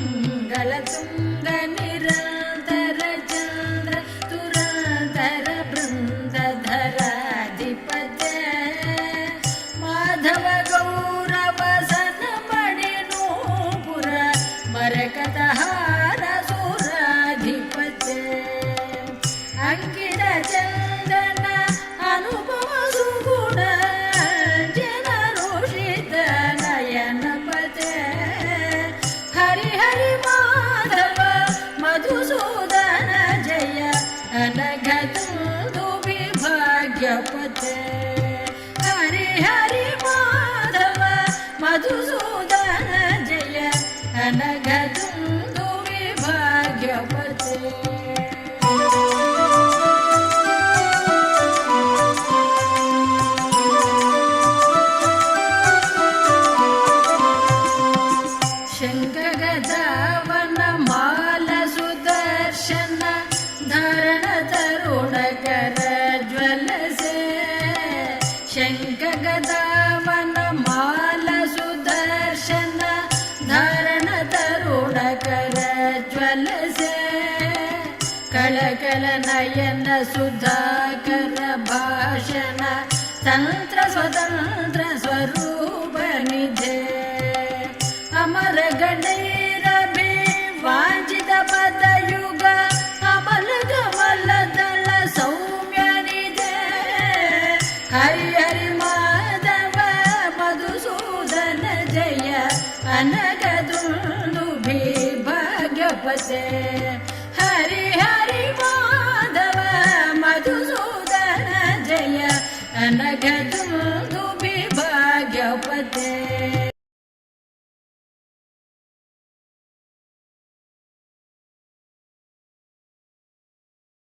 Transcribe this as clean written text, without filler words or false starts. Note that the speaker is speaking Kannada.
ಮಂಗಳತುಂಗ ನಿರಂತರ ಚಂದ್ರ ತುರಂತರ ಬೃಂದಧರಾಧಿಪತೆ ಮಾಧವ ಗೌರವ ಸನ ಮಣಿನೂಪುರ ಮರಕತಹಾರ ಸುರಾಧಿಪತೆ ಅಂಕಿತ ಚಂದನ ಅನುಪಮ ಸುಗುಣ ಜನರೋಷಿತ ನಯನಪತೆ ಹರಿ ಹರಿ ಮಾಧವ ಮಧುಸೂದನ ಜಯ ಅನಘತುಂದು ವಿಭಾಗ್ಯಪತೆ ಹರಿ ಹರಿ ಮಾಧವ ಮಧುಸೂದನ ಜಯ ಅನಘತುಂದು ವಿಭಾಗ್ಯಪತೆ ಶಂಖಗದಾವನ ಮಾಲ ಸುದರ್ಶನ ಧಾರಣ ತರುಣಕರ ಜ್ವಲಸೆ ಶಂಖಗದಾವನ ಮಾಲ ಸುದರ್ಶನ ಧಾರಣ ತರುಣಕರ ಜ್ವಲಸೆ ಕಳಕಳ ನಯನ ಸುಧಾಕರ ಭಾಷಣ ತಂತ್ರ ಸ್ವತಂತ್ರ ಸ್ವರೂಪ ನಿಧೆ ಅಮರ ಗಣೈರಭಿ ವಾಂಚಿತ ಪದಯುಗ ಅಮಲ ಕಮಲ ದಳ ಸೌಮ್ಯ ನಿಧೆ ಹರಿ ಹರಿ ಮಾಧವ ಮಧುಸೂದನ ಜಯ ಅನಘತುಂದು ವಿಭಾಗ್ಯಪತೆ ಹರಿ ಹರಿ ಮಾಧವ ಮಧುಸೂದನ ಜಯ ಅನಘತುಂದು ವಿಭಾಗ್ಯಪತೆ